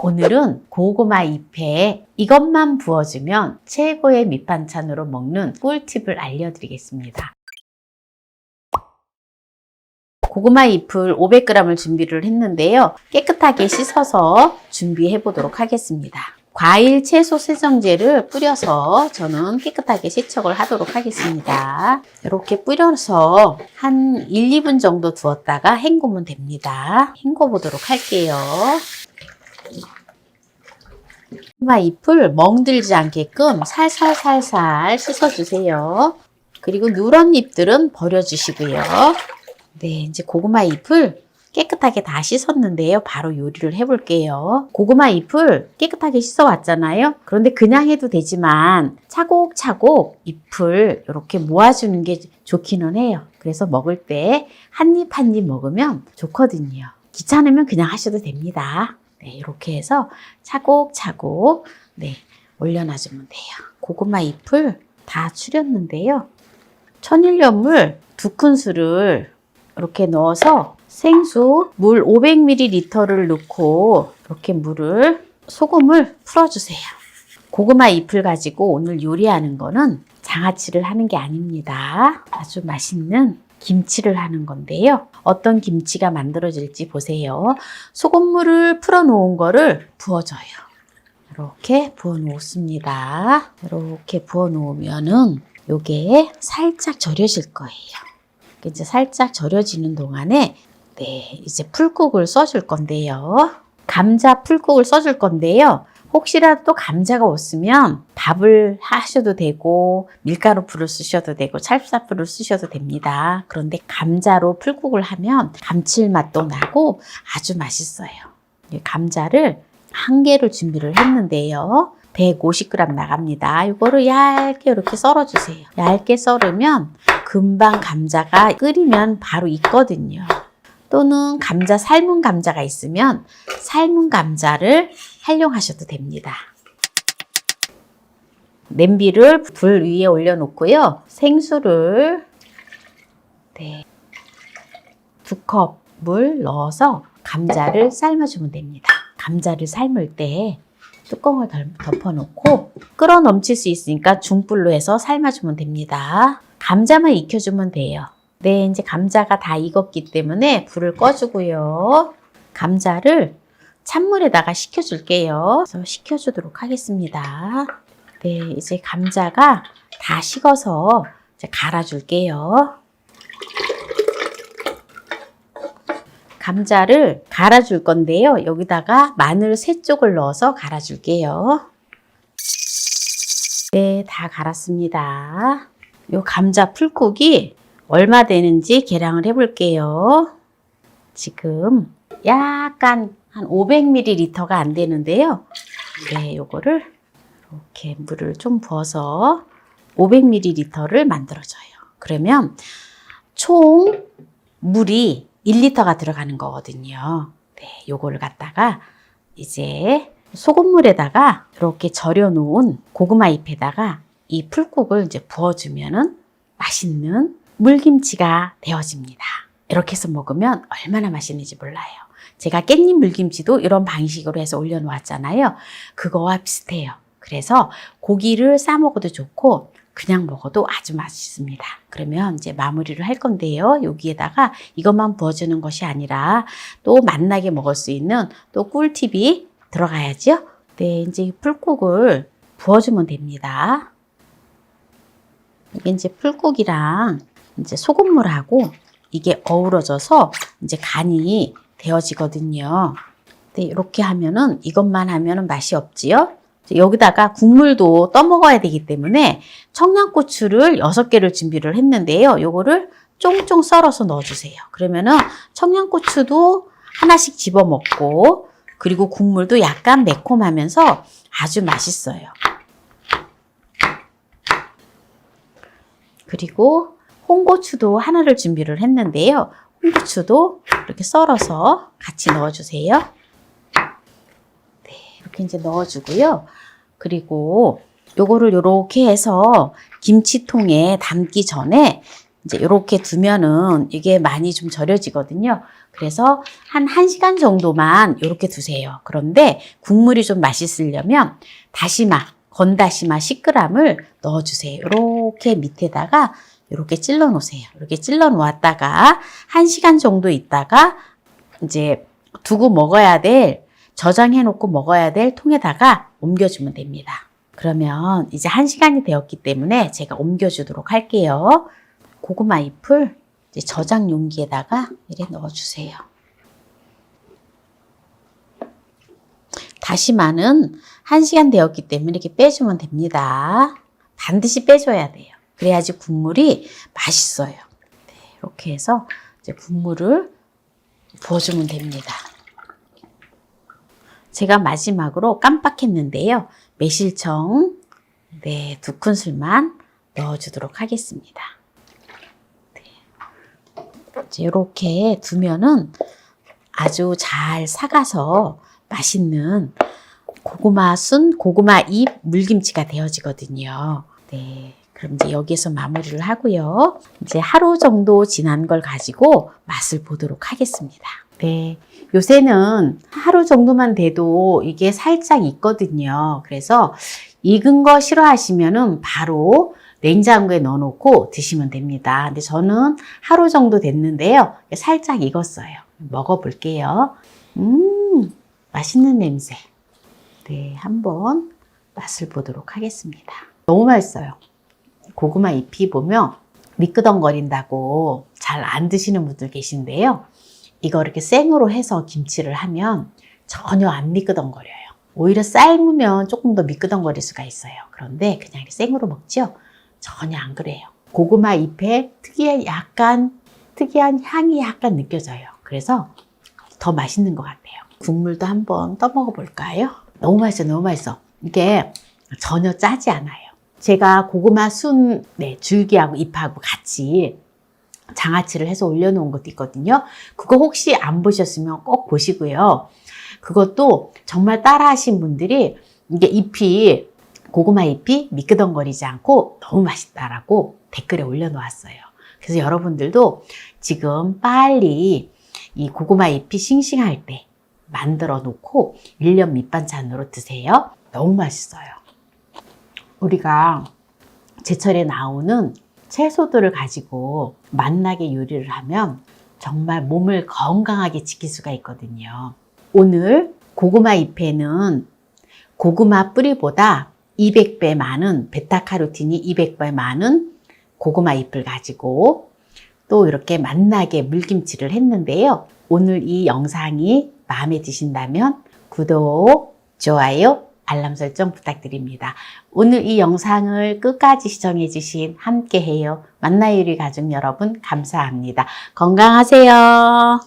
오늘은 고구마 잎에 이것만 부어주면 최고의 밑반찬으로 먹는 꿀팁을 알려드리겠습니다. 고구마 잎을 500g을 준비를 했는데요. 깨끗하게 씻어서 준비해 보도록 하겠습니다. 과일 채소 세정제를 뿌려서 저는 깨끗하게 세척을 하도록 하겠습니다. 이렇게 뿌려서 한 1, 2분 정도 두었다가 헹구면 됩니다. 헹궈 보도록 할게요. 고구마 잎을 멍들지 않게끔 살살살살 씻어주세요. 그리고 누런 잎들은 버려주시고요. 네, 이제 고구마 잎을 깨끗하게 다 씻었는데요. 바로 요리를 해볼게요. 고구마 잎을 깨끗하게 씻어 왔잖아요. 그런데 그냥 해도 되지만 차곡차곡 잎을 이렇게 모아주는 게 좋기는 해요. 그래서 먹을 때 한 입 한 입 먹으면 좋거든요. 귀찮으면 그냥 하셔도 됩니다. 네, 이렇게 해서 차곡차곡 올려놔주면 돼요. 고구마 잎을 다 추렸는데요. 천일염물 2큰술을 이렇게 넣어서 생수 물 500ml를 넣고 이렇게 소금을 풀어주세요. 고구마 잎을 가지고 오늘 요리하는 거는 장아찌를 하는 게 아닙니다. 아주 맛있는 김치를 하는 건데요. 어떤 김치가 만들어질지 보세요. 소금물을 풀어 놓은 거를 부어줘요. 이렇게 부어 놓습니다. 이렇게 부어 놓으면은 요게 살짝 절여질 거예요. 이제 살짝 절여지는 동안에 이제 풀국을 써줄 건데요. 감자 풀국을 써줄 건데요. 혹시라도 또 감자가 없으면 밥을 하셔도 되고 밀가루 풀을 쓰셔도 되고 찰쌀풀을 쓰셔도 됩니다. 그런데 감자로 풀국을 하면 감칠맛도 나고 아주 맛있어요. 감자를 1개를 준비를 했는데요. 150g 나갑니다. 이거를 얇게 이렇게 썰어주세요. 얇게 썰으면 금방 감자가 끓이면 바로 익거든요. 또는 삶은 감자가 있으면 삶은 감자를 활용하셔도 됩니다. 냄비를 불 위에 올려놓고요. 생수를 2컵 물 넣어서 감자를 삶아주면 됩니다. 감자를 삶을 때 뚜껑을 덮어놓고 끓어 넘칠 수 있으니까 중불로 해서 삶아주면 됩니다. 감자만 익혀주면 돼요. 네, 이제 감자가 다 익었기 때문에 불을 꺼주고요. 감자를 찬물에다가 식혀줄게요. 그래서 식혀주도록 하겠습니다. 네, 이제 감자가 다 식어서 이제 갈아줄게요. 감자를 갈아줄 건데요. 여기다가 마늘 3쪽을 넣어서 갈아줄게요. 네, 다 갈았습니다. 요 감자 풀국이 얼마 되는지 계량을 해볼게요. 지금 약간 한 500ml가 안 되는데요. 네, 요거를 이렇게 물을 좀 부어서 500ml를 만들어줘요. 그러면 총 물이 1리터가 들어가는 거거든요. 네, 요거를 갖다가 이제 소금물에다가 이렇게 절여 놓은 고구마 잎에다가 이 풀국을 이제 부어주면은 맛있는 물김치가 되어집니다. 이렇게 해서 먹으면 얼마나 맛있는지 몰라요. 제가 깻잎 물김치도 이런 방식으로 해서 올려놓았잖아요. 그거와 비슷해요. 그래서 고기를 싸 먹어도 좋고 그냥 먹어도 아주 맛있습니다. 그러면 이제 마무리를 할 건데요. 여기에다가 이것만 부어주는 것이 아니라 또 맛나게 먹을 수 있는 또 꿀팁이 들어가야죠. 네, 이제 이 풀국을 부어주면 됩니다. 이게 이제 풀국이랑 이제 소금물하고 이게 어우러져서 이제 간이 되어지거든요. 네, 이렇게 하면은 이것만 하면은 맛이 없지요. 여기다가 국물도 떠먹어야 되기 때문에 청양고추를 6개를 준비를 했는데요. 요거를 쫑쫑 썰어서 넣어주세요. 그러면은 청양고추도 하나씩 집어 먹고 그리고 국물도 약간 매콤하면서 아주 맛있어요. 그리고 홍고추도 하나를 준비를 했는데요. 홍고추도 이렇게 썰어서 같이 넣어주세요. 네, 이렇게 이제 넣어주고요. 그리고 요거를 이렇게 해서 김치통에 담기 전에 이제 이렇게 두면은 이게 많이 좀 절여지거든요. 그래서 한 1시간 정도만 이렇게 두세요. 그런데 국물이 좀 맛있으려면 다시마, 건다시마 10g을 넣어주세요. 이렇게 밑에다가 이렇게 찔러 놓으세요. 이렇게 찔러 놓았다가 1시간 정도 있다가 이제 두고 먹어야 될, 저장해 놓고 먹어야 될 통에다가 옮겨주면 됩니다. 그러면 이제 1시간이 되었기 때문에 제가 옮겨주도록 할게요. 고구마 잎을 이제 저장 용기에다가 이렇게 넣어주세요. 다시마는 1시간 되었기 때문에 이렇게 빼주면 됩니다. 반드시 빼줘야 돼요. 그래야지 국물이 맛있어요. 네, 이렇게 해서 이제 국물을 부어주면 됩니다. 제가 마지막으로 깜빡했는데요. 매실청 2큰술만 넣어주도록 하겠습니다. 이렇게 두면은 아주 잘 삭아서 맛있는 고구마 순, 고구마 잎 물김치가 되어지거든요. 네. 그럼 이제 여기에서 마무리를 하고요. 이제 하루 정도 지난 걸 가지고 맛을 보도록 하겠습니다. 네. 요새는 하루 정도만 돼도 이게 살짝 익거든요. 그래서 익은 거 싫어하시면은 바로 냉장고에 넣어놓고 드시면 됩니다. 근데 저는 하루 정도 됐는데요. 살짝 익었어요. 먹어볼게요. 맛있는 냄새. 네, 한번 맛을 보도록 하겠습니다. 너무 맛있어요. 고구마 잎이 보면 미끄덩거린다고 잘 안 드시는 분들 계신데요. 이거 이렇게 생으로 해서 김치를 하면 전혀 안 미끄덩거려요. 오히려 삶으면 조금 더 미끄덩거릴 수가 있어요. 그런데 그냥 이렇게 생으로 먹죠? 전혀 안 그래요. 고구마 잎에 특이한 향이 약간 느껴져요. 그래서 더 맛있는 것 같아요. 국물도 한번 떠먹어 볼까요? 너무 맛있어, 너무 맛있어. 이게 전혀 짜지 않아요. 제가 고구마 순 줄기하고 잎하고 같이 장아찌를 해서 올려놓은 것도 있거든요. 그거 혹시 안 보셨으면 꼭 보시고요. 그것도 정말 따라 하신 분들이 이게 고구마 잎이 미끄덩거리지 않고 너무 맛있다라고 댓글에 올려놓았어요. 그래서 여러분들도 지금 빨리 이 고구마 잎이 싱싱할 때 만들어 놓고 1년 밑반찬으로 드세요. 너무 맛있어요. 우리가 제철에 나오는 채소들을 가지고 맛나게 요리를 하면 정말 몸을 건강하게 지킬 수가 있거든요. 오늘 고구마 잎에는 고구마 뿌리보다 200배 많은 베타카로틴이 200배 많은 고구마 잎을 가지고 또 이렇게 맛나게 물김치를 했는데요. 오늘 이 영상이 마음에 드신다면 구독, 좋아요, 알람 설정 부탁드립니다. 오늘 이 영상을 끝까지 시청해주신 함께해요 만나요리 가족 여러분 감사합니다. 건강하세요.